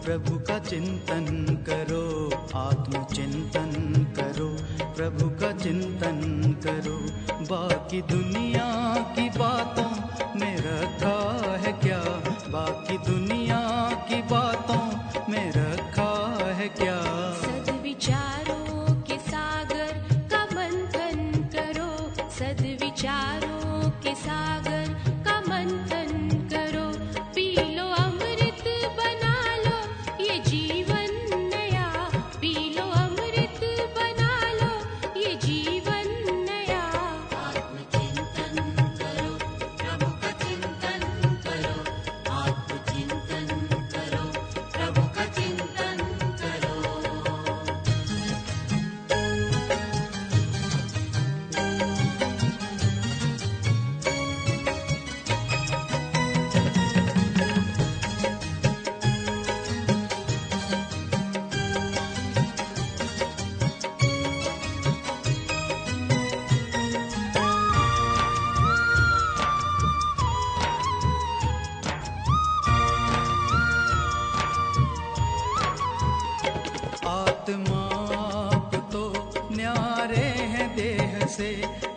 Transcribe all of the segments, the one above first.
प्रभु का चिंतन करो, आत्मचिंतन करो, प्रभु का चिंतन करो। बाकी दुनिया की बातों में रखा है क्या, बाकी दुनिया की बातों में रखा है क्या। सद्विचारों के सागर का मंथन करो, सद्विचारों के सागर का मंथन करो। पी लो अमृत बना लो ये जीवन नया, पी लो अमृत बना लो ये जीवन नया। आत्मचिंतन करो, प्रभु का चिंतन करो, आत्मचिंतन करो, प्रभु का चिंतन करो। आत्माप तो न्यारे हैं देह से,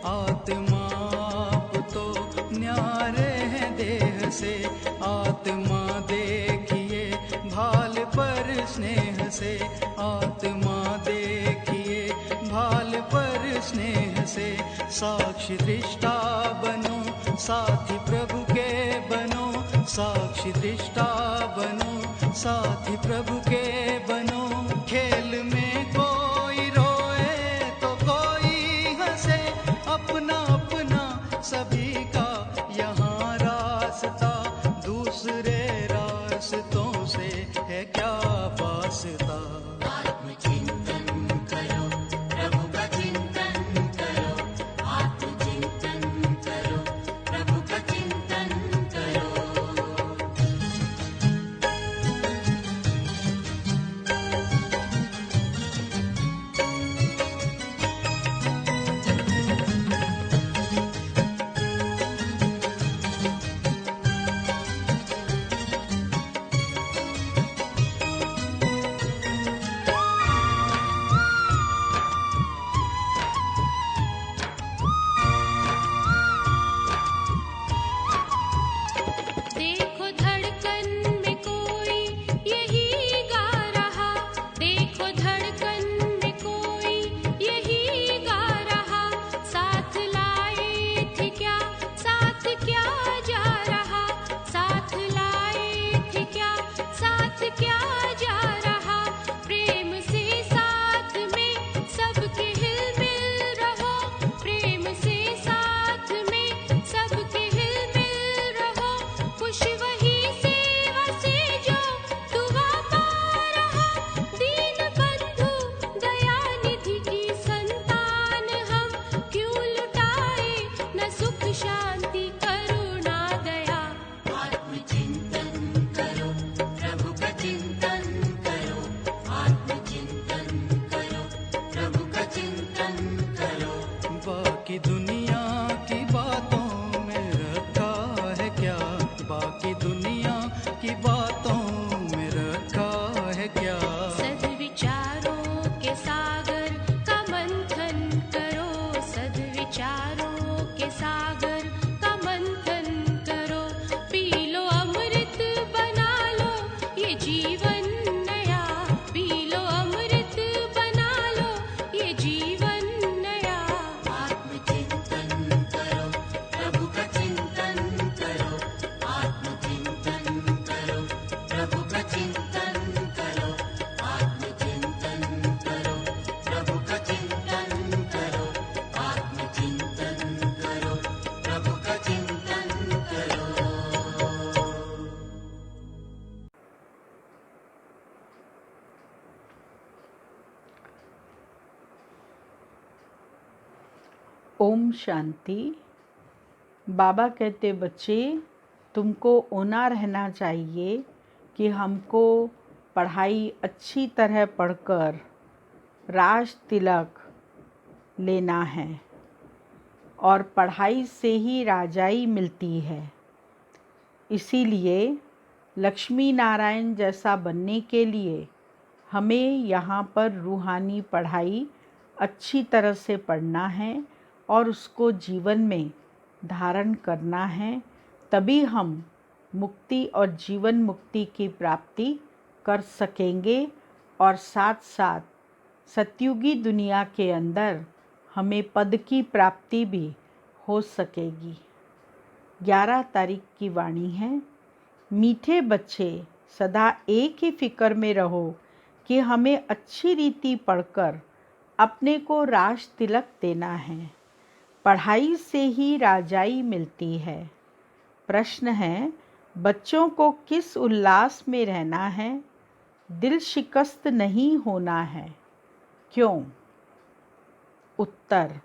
आत्माप तो न्यारे हैं देह से। आत्मा देखिए भाल पर स्नेह से, आत्मा देखिए भाल पर स्नेह से। साक्षी दृष्टा बनो, साथी प्रभु के बनो, साक्षी दृष्टा बनो, साथी प्रभु के बनो। खेल में कोई रोए तो कोई हंसे, अपना अपना सभी का यहाँ रास्ता। दूसरे रास्तों से है क्या वास्ता। आत्मचिंतन करो, प्रभु का चिंतन करो, आत्मचिंतन करो, प्रभु का चिंतन करो। ओम शांति। बाबा कहते बच्चे, तुमको होना रहना चाहिए कि हमको पढ़ाई अच्छी तरह पढ़कर राज तिलक लेना है और पढ़ाई से ही राजाई मिलती है। इसीलिए लक्ष्मी नारायण जैसा बनने के लिए हमें यहाँ पर रूहानी पढ़ाई अच्छी तरह से पढ़ना है और उसको जीवन में धारण करना है, तभी हम मुक्ति और जीवन मुक्ति की प्राप्ति कर सकेंगे और साथ साथ सतयुगी दुनिया के अंदर हमें पद की प्राप्ति भी हो सकेगी। 11 तारीख की वाणी है। मीठे बच्चे, सदा एक ही फिक्र में रहो कि हमें अच्छी रीति पढ़कर अपने को राज तिलक देना है। पढ़ाई से ही राजाई मिलती है। प्रश्न है, बच्चों को किस उल्लास में रहना है? दिल शिकस्त नहीं होना है। क्यों? उत्तर,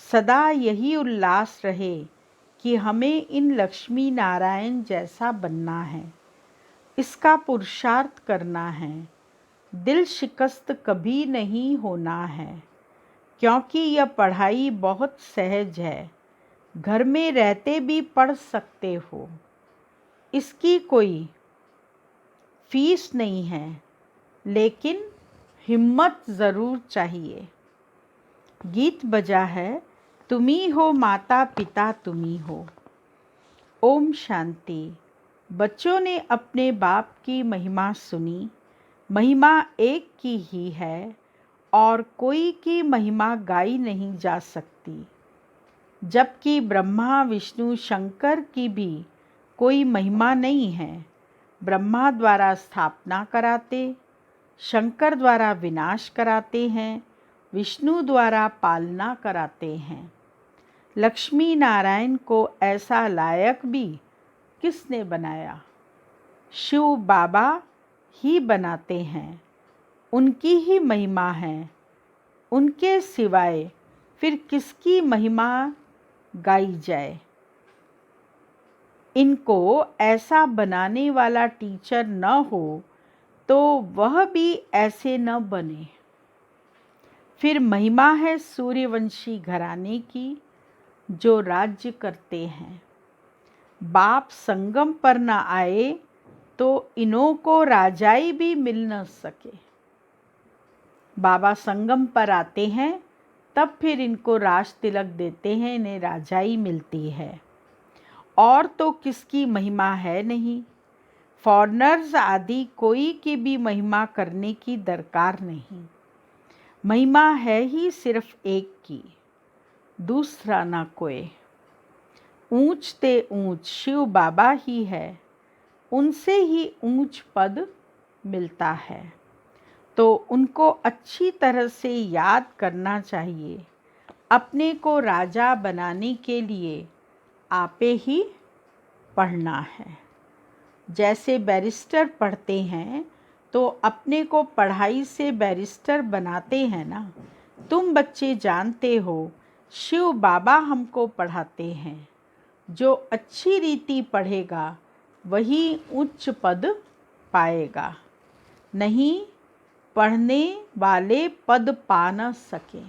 सदा यही उल्लास रहे कि हमें इन लक्ष्मी नारायण जैसा बनना है। इसका पुरुषार्थ करना है। दिल शिकस्त कभी नहीं होना है, क्योंकि यह पढ़ाई बहुत सहज है। घर में रहते भी पढ़ सकते हो। इसकी कोई फीस नहीं है, लेकिन हिम्मत ज़रूर चाहिए। गीत बजा है, तुम्ही हो माता पिता तुम्ही हो। ओम शांति। बच्चों ने अपने बाप की महिमा सुनी। महिमा एक की ही है और कोई की महिमा गाई नहीं जा सकती। जबकि ब्रह्मा विष्णु शंकर की भी कोई महिमा नहीं है। ब्रह्मा द्वारा स्थापना कराते, शंकर द्वारा विनाश कराते हैं, विष्णु द्वारा पालना कराते हैं। लक्ष्मी नारायण को ऐसा लायक भी किसने बनाया? शिव बाबा ही बनाते हैं। उनकी ही महिमा है। उनके सिवाय फिर किसकी महिमा गाई जाए? इनको ऐसा बनाने वाला टीचर न हो तो वह भी ऐसे न बने। फिर महिमा है सूर्यवंशी घराने की, जो राज्य करते हैं। बाप संगम पर न आए तो इन्हों को राजाई भी मिल न सके। बाबा संगम पर आते हैं, तब फिर इनको राज तिलक देते हैं, इन्हें राजाई मिलती है। और तो किसकी महिमा है नहीं। फॉरेनर्स आदि कोई की भी महिमा करने की दरकार नहीं। महिमा है ही सिर्फ एक की, दूसरा ना कोई। ऊंच ते ऊंच शिव बाबा ही है, उनसे ही ऊंच पद मिलता है। तो उनको अच्छी तरह से याद करना चाहिए। अपने को राजा बनाने के लिए आपे ही पढ़ना है। जैसे बैरिस्टर पढ़ते हैं तो अपने को पढ़ाई से बैरिस्टर बनाते हैं ना। तुम बच्चे जानते हो, शिव बाबा हमको पढ़ाते हैं। जो अच्छी रीति पढ़ेगा वही उच्च पद पाएगा। नहीं पढ़ने वाले पद पा न सके।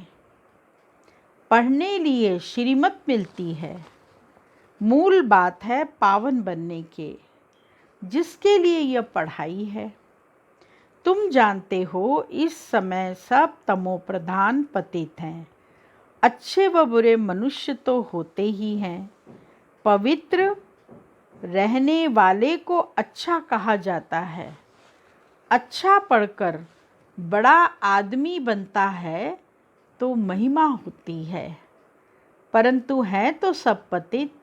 पढ़ने लिए श्रीमत मिलती है। मूल बात है पावन बनने के, जिसके लिए यह पढ़ाई है। तुम जानते हो, इस समय सब तमो प्रधान पतित हैं। अच्छे व बुरे मनुष्य तो होते ही हैं। पवित्र रहने वाले को अच्छा कहा जाता है। अच्छा पढ़कर बड़ा आदमी बनता है तो महिमा होती है, परंतु हैं तो सब पतित।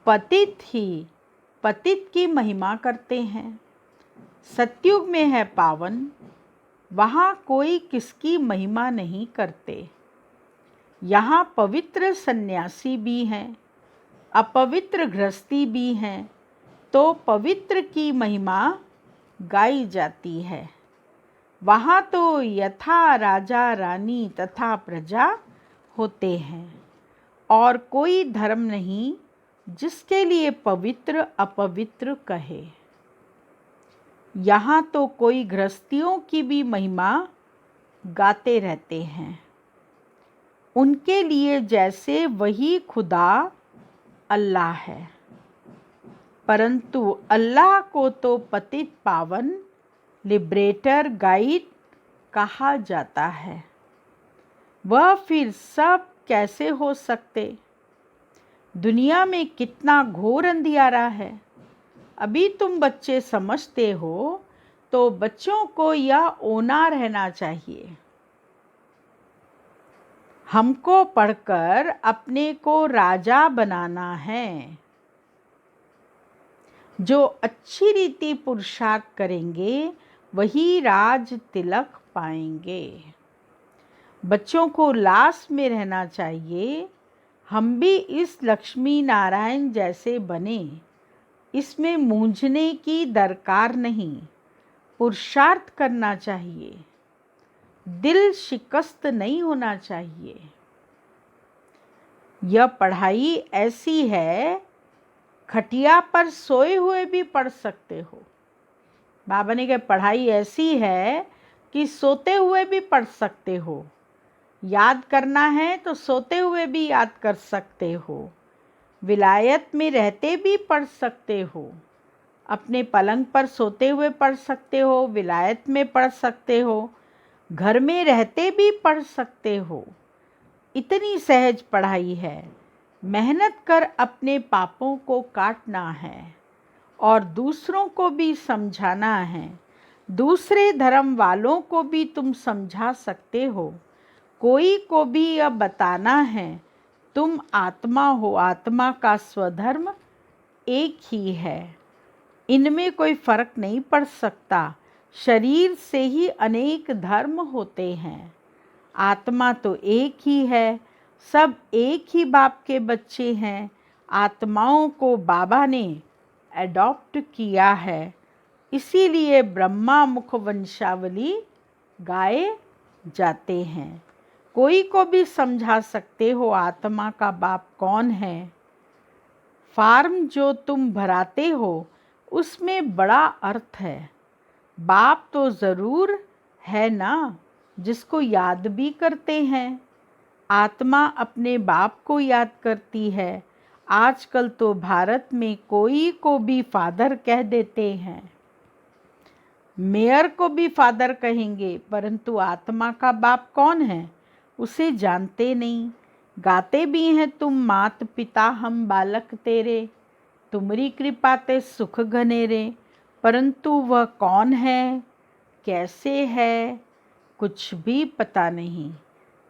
पतित ही पतित की महिमा करते हैं। सतयुग में है पावन, वहाँ कोई किसकी महिमा नहीं करते। यहाँ पवित्र सन्यासी भी हैं, अपवित्र गृहस्थी भी हैं, तो पवित्र की महिमा गाई जाती है। वहाँ तो यथा राजा रानी तथा प्रजा होते हैं और कोई धर्म नहीं जिसके लिए पवित्र अपवित्र कहे। यहाँ तो कोई गृहस्थियों की भी महिमा गाते रहते हैं। उनके लिए जैसे वही खुदा अल्लाह है, परंतु अल्लाह को तो पतित पावन लिबरेटर गाइड कहा जाता है। वह फिर सब कैसे हो सकते? दुनिया में कितना घोर अंधियारा है। अभी तुम बच्चे समझते हो तो बच्चों को यह ओना रहना चाहिए। हमको पढ़कर अपने को राजा बनाना है। जो अच्छी रीति पुरुषार्थ करेंगे वही राज तिलक पाएंगे। बच्चों को उल्लास में रहना चाहिए। हम भी इस लक्ष्मी नारायण जैसे बने, इसमें मूंझने की दरकार नहीं। पुरुषार्थ करना चाहिए, दिल शिकस्त नहीं होना चाहिए। यह पढ़ाई ऐसी है, खटिया पर सोए हुए भी पढ़ सकते हो। बाबा ने कहा पढ़ाई ऐसी है कि सोते हुए भी पढ़ सकते हो। याद करना है तो सोते हुए भी याद कर सकते हो। विलायत में रहते भी पढ़ सकते हो। अपने पलंग पर सोते हुए पढ़ सकते हो, विलायत में पढ़ सकते हो, घर में रहते भी पढ़ सकते हो। इतनी सहज पढ़ाई है। मेहनत कर अपने पापों को काटना है और दूसरों को भी समझाना है। दूसरे धर्म वालों को भी तुम समझा सकते हो। कोई को भी यह बताना है तुम आत्मा हो, आत्मा का स्वधर्म एक ही है। इनमें कोई फर्क नहीं पड़ सकता। शरीर से ही अनेक धर्म होते हैं। आत्मा तो एक ही है। सब एक ही बाप के बच्चे हैं। आत्माओं को बाबा ने एडॉप्ट किया है, इसीलिए ब्रह्मा मुख वंशावली गाए जाते हैं। कोई को भी समझा सकते हो आत्मा का बाप कौन है। फार्म जो तुम भराते हो उसमें बड़ा अर्थ है। बाप तो ज़रूर है ना, जिसको याद भी करते हैं। आत्मा अपने बाप को याद करती है। आजकल तो भारत में कोई को भी फादर कह देते हैं, मेयर को भी फादर कहेंगे, परंतु आत्मा का बाप कौन है उसे जानते नहीं। गाते भी हैं तुम मात पिता हम बालक तेरे, तुम्हारी कृपा ते सुख घनेरे, परंतु वह कौन है, कैसे है, कुछ भी पता नहीं।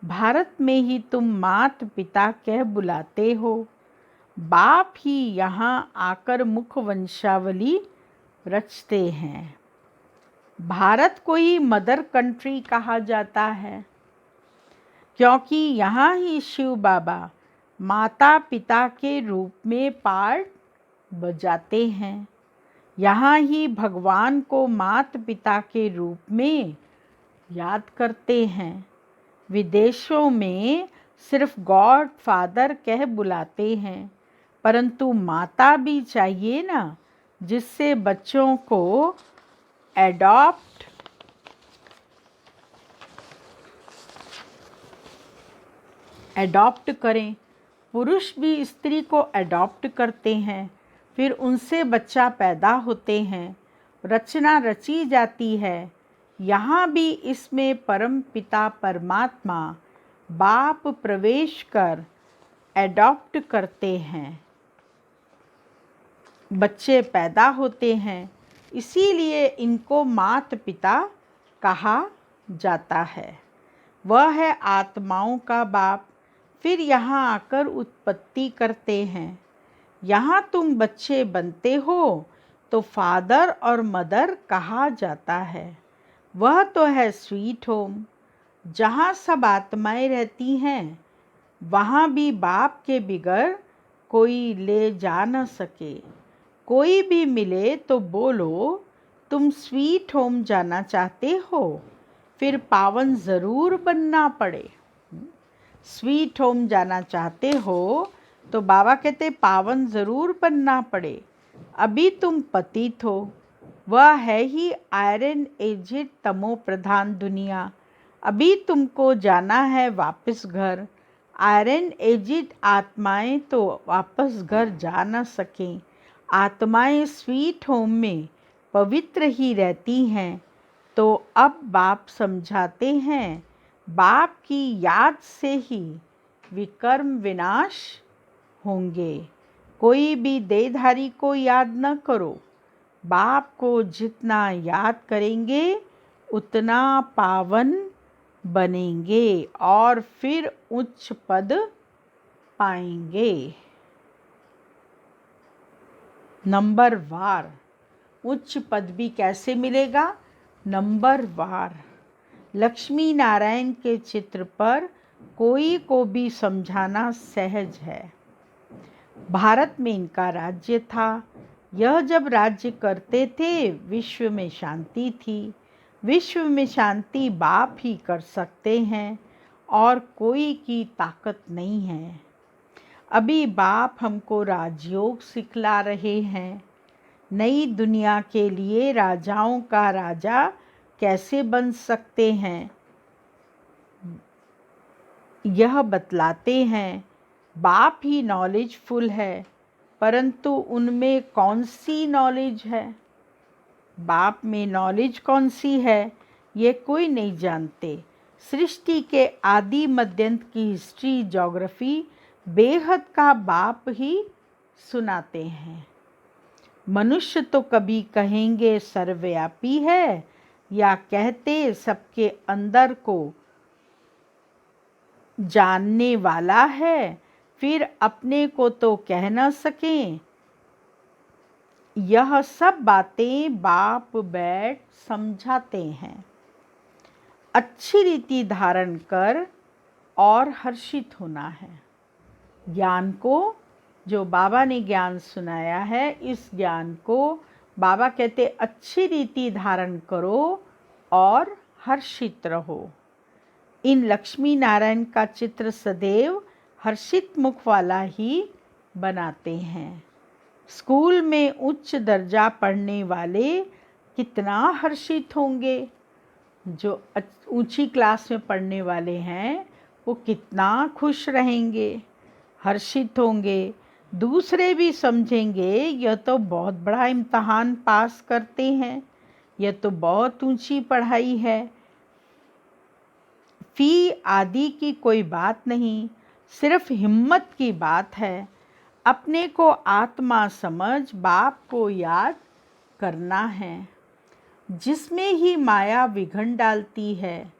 भारत में ही तुम मात पिता कह बुलाते हो। बाप ही यहाँ आकर मुख वंशावली रचते हैं। भारत को ही मदर कंट्री कहा जाता है, क्योंकि यहाँ ही शिव बाबा माता पिता के रूप में पार्ट बजाते हैं। यहाँ ही भगवान को माता पिता के रूप में याद करते हैं। विदेशों में सिर्फ गॉड फादर कह बुलाते हैं, परंतु माता भी चाहिए ना, जिससे बच्चों को एडॉप्ट करें। पुरुष भी स्त्री को एडॉप्ट करते हैं, फिर उनसे बच्चा पैदा होते हैं, रचना रची जाती है। यहाँ भी इसमें परम पिता परमात्मा बाप प्रवेश कर एडॉप्ट करते हैं। बच्चे पैदा होते हैं, इसीलिए इनको माता पिता कहा जाता है। वह है आत्माओं का बाप। फिर यहाँ आकर उत्पत्ति करते हैं। यहाँ तुम बच्चे बनते हो तो फादर और मदर कहा जाता है। वह तो है स्वीट होम, जहाँ सब आत्माएं रहती हैं। वहाँ भी बाप के बिगर कोई ले जा न सके। कोई भी मिले तो बोलो तुम स्वीट होम जाना चाहते हो, फिर पावन ज़रूर बनना पड़े। स्वीट होम जाना चाहते हो तो बाबा कहते पावन ज़रूर बनना पड़े। अभी तुम पतित हो, वह है ही आयरन एजेड तमो प्रधान दुनिया। अभी तुमको जाना है वापस घर। आयरन एजेड आत्माएं तो वापस घर जा न सकें। आत्माएं स्वीट होम में पवित्र ही रहती हैं। तो अब बाप समझाते हैं, बाप की याद से ही विकर्म विनाश होंगे। कोई भी देहधारी को याद न करो। बाप को जितना याद करेंगे उतना पावन बनेंगे और फिर उच्च पद पाएंगे। नंबर वार उच्च पद भी कैसे मिलेगा? नंबर वार। लक्ष्मी नारायण के चित्र पर कोई को भी समझाना सहज है। भारत में इनका राज्य था। यह जब राज्य करते थे विश्व में शांति थी। विश्व में शांति बाप ही कर सकते हैं और कोई की ताकत नहीं है। अभी बाप हमको राजयोग सिखला रहे हैं। नई दुनिया के लिए राजाओं का राजा कैसे बन सकते हैं यह बतलाते हैं। बाप ही नॉलेजफुल है, परंतु उनमें कौन सी नॉलेज है? बाप में नॉलेज कौन सी है ये कोई नहीं जानते। सृष्टि के आदि मध्यंत की हिस्ट्री ज्योग्राफी बेहद का बाप ही सुनाते हैं। मनुष्य तो कभी कहेंगे सर्वव्यापी है या कहते सबके अंदर को जानने वाला है, फिर अपने को तो कह न सकें। यह सब बातें बाप बैठ समझाते हैं। अच्छी रीति धारण कर और हर्षित होना है। ज्ञान को, जो बाबा ने ज्ञान सुनाया है, इस ज्ञान को बाबा कहते अच्छी रीति धारण करो और हर्षित रहो। इन लक्ष्मी नारायण का चित्र सदैव हर्षित मुख वाला ही बनाते हैं। स्कूल में उच्च दर्जा पढ़ने वाले कितना हर्षित होंगे। जो ऊंची क्लास में पढ़ने वाले हैं वो कितना खुश रहेंगे, हर्षित होंगे। दूसरे भी समझेंगे यह तो बहुत बड़ा इम्तहान पास करते हैं, यह तो बहुत ऊंची पढ़ाई है। फी आदि की कोई बात नहीं, सिर्फ हिम्मत की बात है। अपने को आत्मा समझ बाप को याद करना है। जिसमें ही माया विघन डालती है।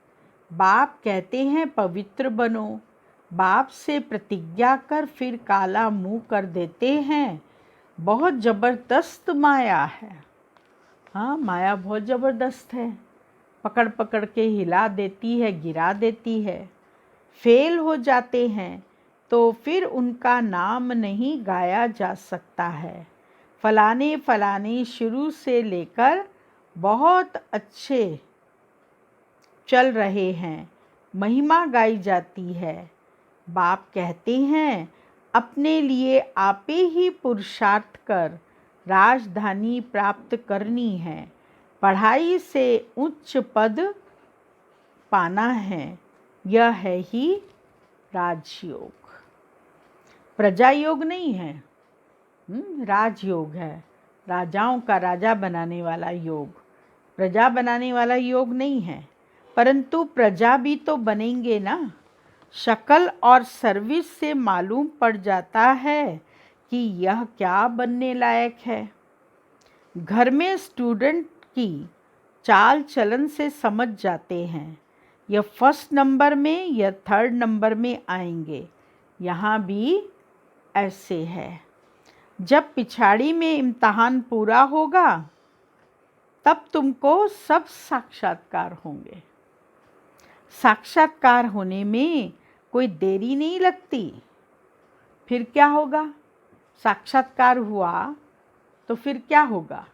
बाप कहते हैं पवित्र बनो। बाप से प्रतिज्ञा कर फिर काला मुंह कर देते हैं। बहुत ज़बरदस्त माया है। हाँ, माया बहुत ज़बरदस्त है। पकड़ पकड़ के हिला देती है, गिरा देती है। फेल हो जाते हैं तो फिर उनका नाम नहीं गाया जा सकता है। फलाने फलाने शुरू से लेकर बहुत अच्छे चल रहे हैं, महिमा गाई जाती है। बाप कहते हैं अपने लिए आपे ही पुरुषार्थ कर राजधानी प्राप्त करनी है। पढ़ाई से उच्च पद पाना है, यह है ही राजयोग। प्रजा योग नहीं है, राजयोग है। राजाओं का राजा बनाने वाला योग, प्रजा बनाने वाला योग नहीं है। परंतु प्रजा भी तो बनेंगे ना। शक्ल और सर्विस से मालूम पड़ जाता है कि यह क्या बनने लायक है। घर में स्टूडेंट की चाल चलन से समझ जाते हैं यह फर्स्ट नंबर में या थर्ड नंबर में आएंगे। यहाँ भी ऐसे है। जब पिछाड़ी में इम्तहान पूरा होगा तब तुमको सब साक्षात्कार होंगे। साक्षात्कार होने में कोई देरी नहीं लगती। फिर क्या होगा? साक्षात्कार हुआ तो फिर क्या होगा?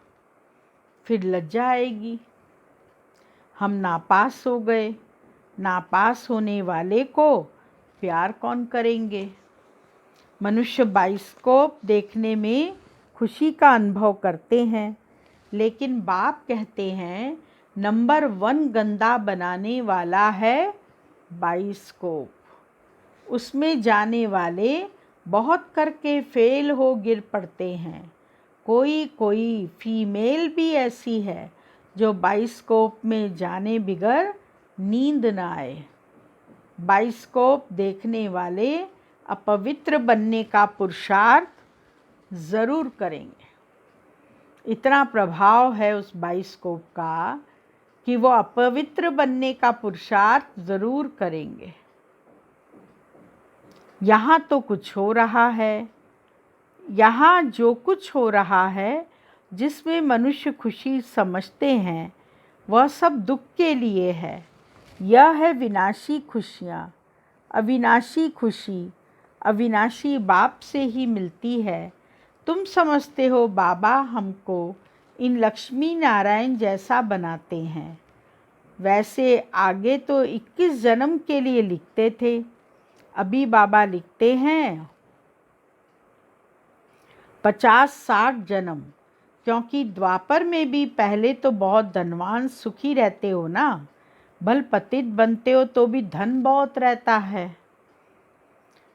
फिर लज्जा आएगी। हम नापास हो गए। नापास होने वाले को प्यार कौन करेंगे। मनुष्य बाइस्कोप देखने में खुशी का अनुभव करते हैं, लेकिन बाप कहते हैं नंबर 1 गंदा बनाने वाला है बाइस्कोप। उसमें जाने वाले बहुत करके फेल हो गिर पड़ते हैं। कोई कोई फीमेल भी ऐसी है जो बाइस्कोप में जाने बिगर नींद न आए। बाइस्कोप देखने वाले अपवित्र बनने का पुरुषार्थ ज़रूर करेंगे। इतना प्रभाव है उस बाइस्कोप का कि वो अपवित्र बनने का पुरुषार्थ ज़रूर करेंगे। यहाँ तो कुछ हो रहा है, यहाँ जो कुछ हो रहा है जिसमें मनुष्य खुशी समझते हैं वह सब दुख के लिए है। यह है विनाशी खुशियाँ। अविनाशी खुशी अविनाशी बाप से ही मिलती है। तुम समझते हो बाबा हमको इन लक्ष्मी नारायण जैसा बनाते हैं। वैसे आगे तो 21 जन्म के लिए लिखते थे, अभी बाबा लिखते हैं 50-60 जन्म, क्योंकि द्वापर में भी पहले तो बहुत धनवान सुखी रहते हो ना, भल पतित बनते हो तो भी धन बहुत रहता है।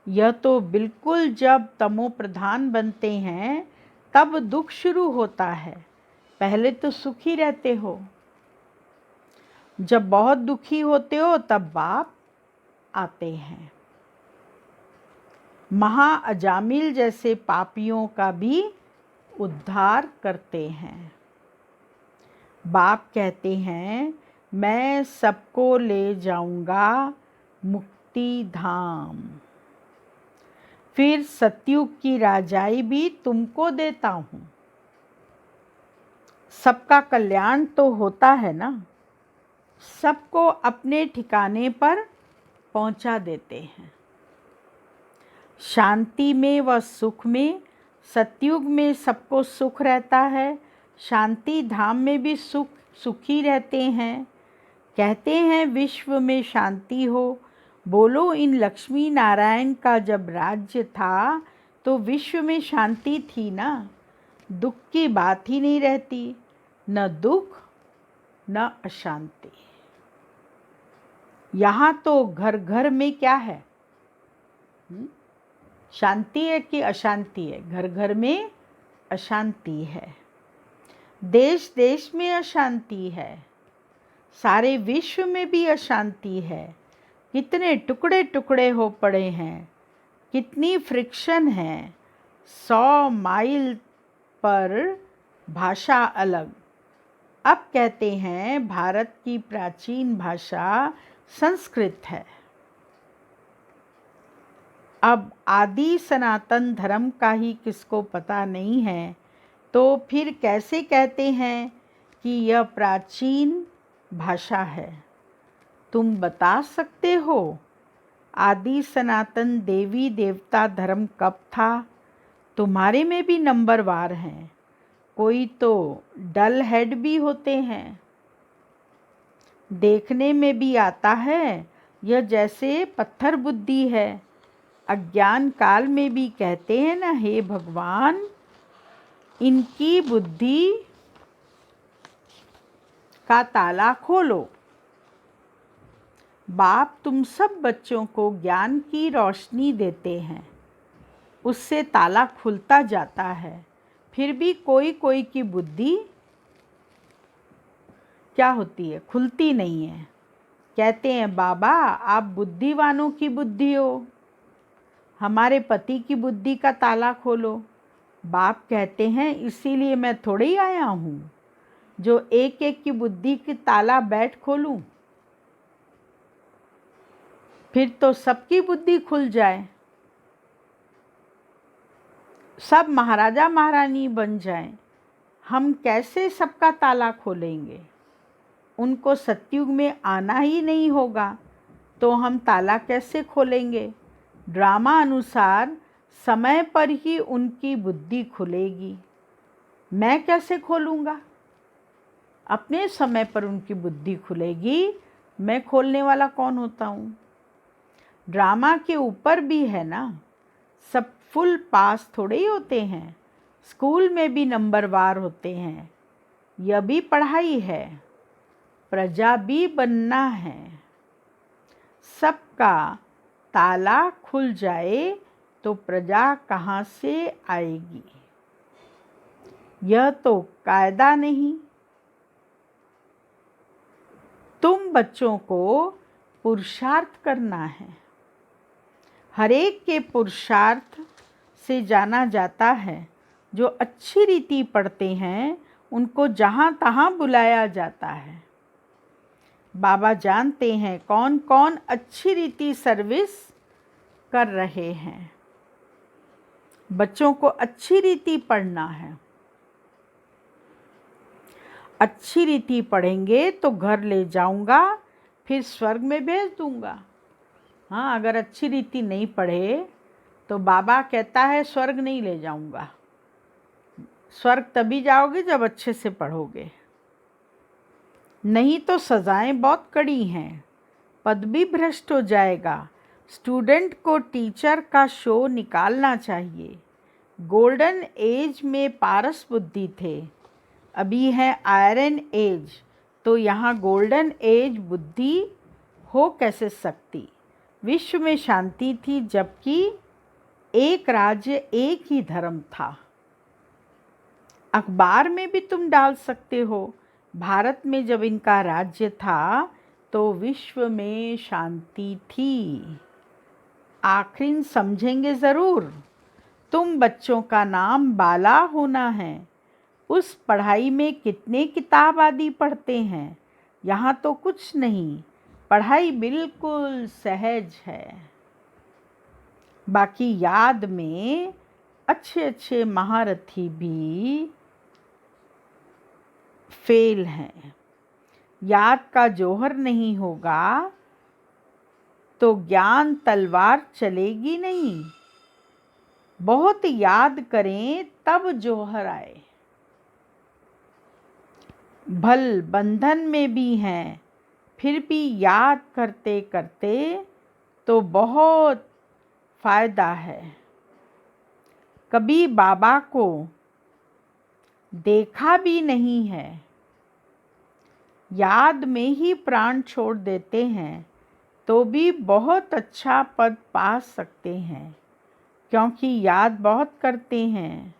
यह तो बिल्कुल जब तमो प्रधान बनते हैं तब दुख शुरू होता है, पहले तो सुखी रहते हो। जब बहुत दुखी होते हो तब बाप आते हैं। महा अजामिल जैसे पापियों का भी उद्धार करते हैं। बाप कहते हैं मैं सबको ले जाऊंगा मुक्ति धाम। फिर सतयुग की राजाई भी तुमको देता हूँ। सबका कल्याण तो होता है ना, सबको अपने ठिकाने पर पहुंचा देते हैं। शांति में व सुख में, सतयुग में सबको सुख रहता है, शांति धाम में भी सुखी रहते हैं। कहते हैं विश्व में शांति हो। बोलो इन लक्ष्मी नारायण का जब राज्य था तो विश्व में शांति थी ना, दुख की बात ही नहीं रहती, न दुख न अशांति। यहाँ तो घर घर में क्या है, शांति है कि अशांति है? घर घर में अशांति है, देश देश में अशांति है, सारे विश्व में भी अशांति है। कितने टुकड़े टुकड़े हो पड़े हैं, कितनी फ्रिक्शन है। 100 माइल पर भाषा अलग। अब कहते हैं भारत की प्राचीन भाषा संस्कृत है। अब आदि सनातन धर्म का ही किसको पता नहीं है, तो फिर कैसे कहते हैं कि यह प्राचीन भाषा है? तुम बता सकते हो आदि सनातन देवी देवता धर्म कब था? तुम्हारे में भी नंबरवार हैं, कोई तो डल हेड भी होते हैं। देखने में भी आता है यह जैसे पत्थर बुद्धि है। अज्ञान काल में भी कहते हैं ना, हे भगवान इनकी बुद्धि का ताला खोलो। बाप तुम सब बच्चों को ज्ञान की रोशनी देते हैं, उससे ताला खुलता जाता है। फिर भी कोई कोई की बुद्धि क्या होती है, खुलती नहीं है। कहते हैं बाबा आप बुद्धिवानों की बुद्धि हो, हमारे पति की बुद्धि का ताला खोलो। बाप कहते हैं इसीलिए मैं थोड़े ही आया हूँ जो एक एक की बुद्धि की ताला बैठ खोलूं, फिर तो सबकी बुद्धि खुल जाए, सब महाराजा महारानी बन जाएं। हम कैसे सबका ताला खोलेंगे? उनको सतयुग में आना ही नहीं होगा तो हम ताला कैसे खोलेंगे? ड्रामा अनुसार समय पर ही उनकी बुद्धि खुलेगी। मैं कैसे खोलूँगा? अपने समय पर उनकी बुद्धि खुलेगी। मैं खोलने वाला कौन होता हूँ? ड्रामा के ऊपर भी है ना, सब फुल पास थोड़े ही होते हैं। स्कूल में भी नंबरवार होते हैं। यह भी पढ़ाई है, प्रजा भी बनना है। सबका ताला खुल जाए तो प्रजा कहाँ से आएगी? यह तो कायदा नहीं। तुम बच्चों को पुरुषार्थ करना है। हर एक के पुरुषार्थ से जाना जाता है। जो अच्छी रीति पढ़ते हैं उनको जहाँ तहाँ बुलाया जाता है। बाबा जानते हैं कौन कौन अच्छी रीति सर्विस कर रहे हैं। बच्चों को अच्छी रीति पढ़ना है। अच्छी रीति पढ़ेंगे तो घर ले जाऊंगा, फिर स्वर्ग में भेज दूंगा। हाँ, अगर अच्छी रीति नहीं पढ़े तो बाबा कहता है स्वर्ग नहीं ले जाऊंगा। स्वर्ग तभी जाओगे जब अच्छे से पढ़ोगे, नहीं तो सज़ाएं बहुत कड़ी हैं। पद भी भ्रष्ट हो जाएगा। स्टूडेंट को टीचर का शो निकालना चाहिए। गोल्डन एज में पारस बुद्धि थे, अभी है आयरन एज, तो यहाँ गोल्डन एज बुद्धि हो कैसे सकती? विश्व में शांति थी जबकि एक राज्य एक ही धर्म था। अखबार में भी तुम डाल सकते हो, भारत में जब इनका राज्य था तो विश्व में शांति थी। आखिर समझेंगे ज़रूर। तुम बच्चों का नाम बाला होना है। उस पढ़ाई में कितने किताब आदि पढ़ते हैं, यहाँ तो कुछ नहीं। पढ़ाई बिल्कुल सहज है। बाकी याद में अच्छे अच्छे महारथी भी फेल हैं। याद का जौहर नहीं होगा तो ज्ञान तलवार चलेगी नहीं। बहुत याद करें तब जौहर आए। भल बंधन में भी हैं, फिर भी याद करते करते तो बहुत फ़ायदा है। कभी बाबा को देखा भी नहीं है, याद में ही प्राण छोड़ देते हैं तो भी बहुत अच्छा पद पा सकते हैं, क्योंकि याद बहुत करते हैं।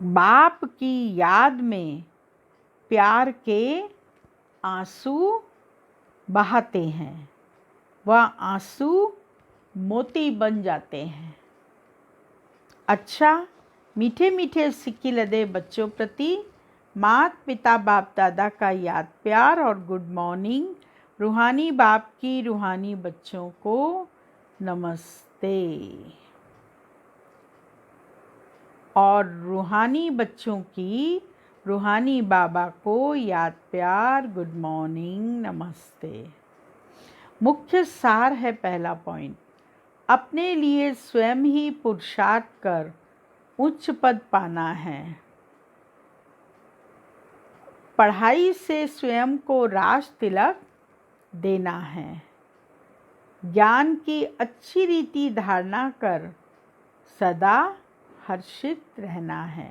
बाप की याद में प्यार के आंसू बहाते हैं, वह आंसू मोती बन जाते हैं। अच्छा, मीठे मीठे सिक्की लदे बच्चों प्रति माता पिता बाप दादा का याद प्यार और गुड मॉर्निंग। रूहानी बाप की रूहानी बच्चों को नमस्ते। और रूहानी बच्चों की रूहानी बाबा को याद प्यार गुड मॉर्निंग नमस्ते। मुख्य सार है पहला पॉइंट, अपने लिए स्वयं ही पुरुषार्थ कर उच्च पद पाना है। पढ़ाई से स्वयं को राज तिलक देना है। ज्ञान की अच्छी रीति धारणा कर सदा हर्षित रहना है।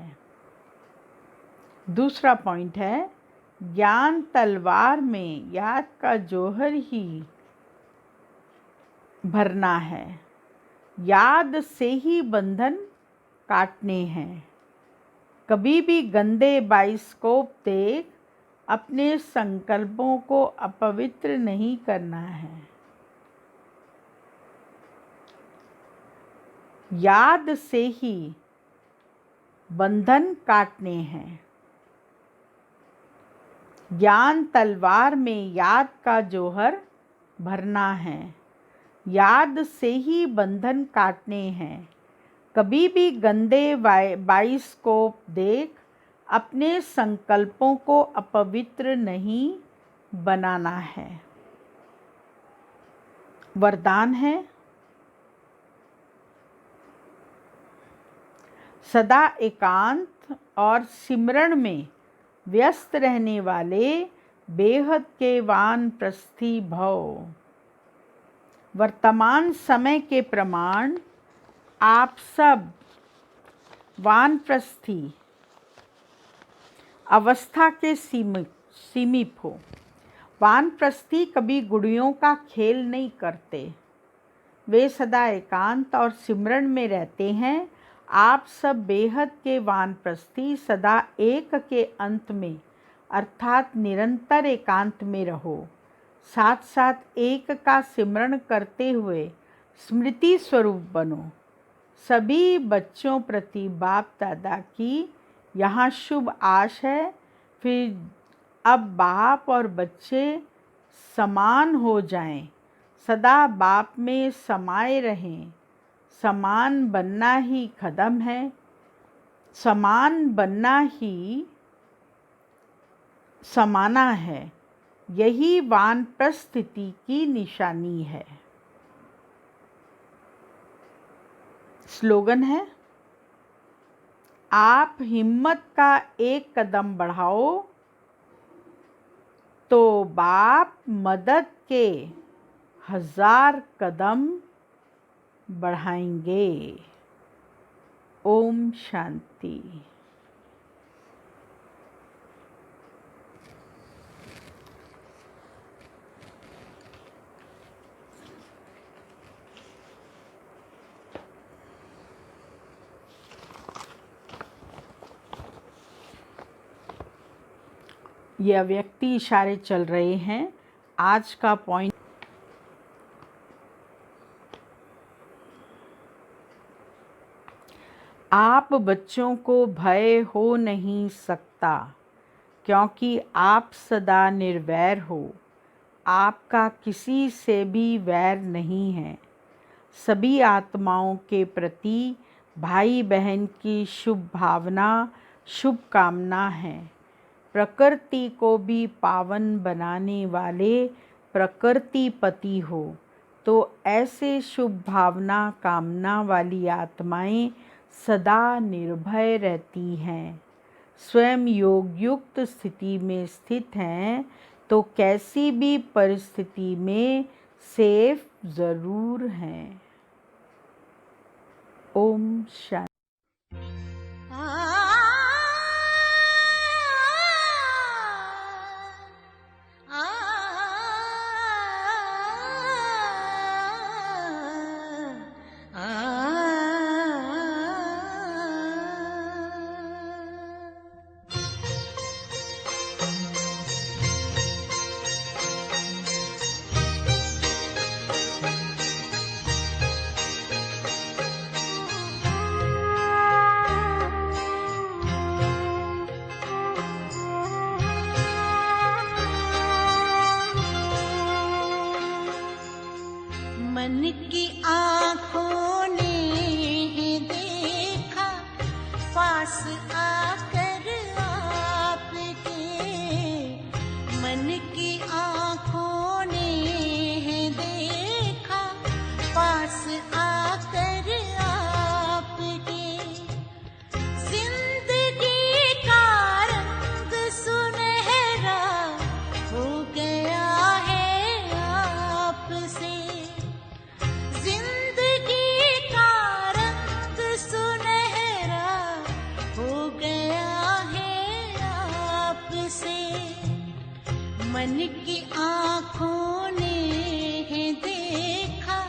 दूसरा पॉइंट है, ज्ञान तलवार में याद का जौहर ही भरना है। याद से ही बंधन काटने हैं। कभी भी गंदे बाइस्कोप देख अपने संकल्पों को अपवित्र नहीं करना है। याद से ही बंधन काटने हैं। ज्ञान तलवार में याद का जौहर भरना है। याद से ही बंधन काटने हैं। कभी भी गंदे बाइस्कोप देख अपने संकल्पों को अपवित्र नहीं बनाना है। वरदान है, सदा एकांत और सिमरण में व्यस्त रहने वाले बेहद के वानप्रस्थी भव। वर्तमान समय के प्रमाण आप सब वानप्रस्थी अवस्था के सीमित हो। वानप्रस्थी कभी गुड़ियों का खेल नहीं करते, वे सदा एकांत और सिमरन में रहते हैं। आप सब बेहद के वानप्रस्थी सदा एक के अंत में अर्थात निरंतर एकांत में रहो। साथ साथ एक का सिमरण करते हुए स्मृति स्वरूप बनो। सभी बच्चों प्रति बाप दादा की यहाँ शुभ आश है। फिर अब बाप और बच्चे समान हो जाएं, सदा बाप में समाये रहें। समान बनना ही कदम है, समान बनना ही समाना है। यही वानप्रस्थिति की निशानी है। स्लोगन है, आप हिम्मत का एक कदम बढ़ाओ तो बाप मदद के 1000 कदम बढ़ाएंगे। ओम शांति। यह व्यक्ति इशारे चल रहे हैं। आज का पॉइंट, आप बच्चों को भय हो नहीं सकता क्योंकि आप सदा निर्वैर हो। आपका किसी से भी वैर नहीं है। सभी आत्माओं के प्रति भाई बहन की शुभ भावना, शुभकामना है। प्रकृति को भी पावन बनाने वाले प्रकृतिपति हो, तो ऐसे शुभ भावना कामना वाली आत्माएं सदा निर्भय रहती हैं। स्वयं योग युक्त स्थिति में स्थित हैं तो कैसी भी परिस्थिति में सेफ जरूर हैं। ओम शांति। मन की आँखों ने देखा पास आकर आपके। मन की आँखों ने देखा पास आकर आपके। जिंदगी का रंग सुनहरा हो गया है आपसे। जिंदगी का रंग सुनहरा हो गया है आपसे। मन की आँखों ने देखा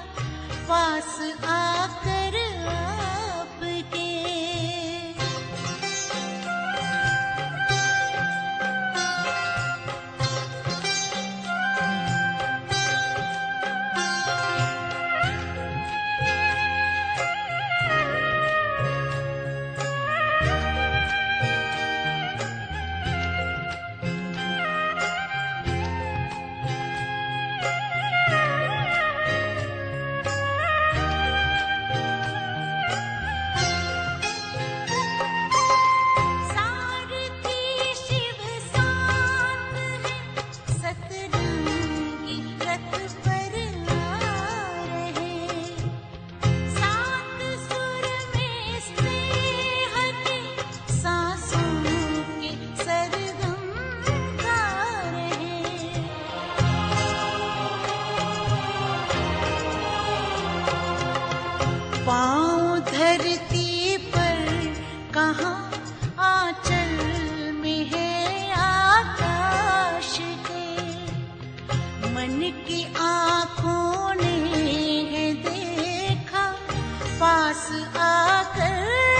पास आकर आपके। आँखों ने है देखा, पास आकर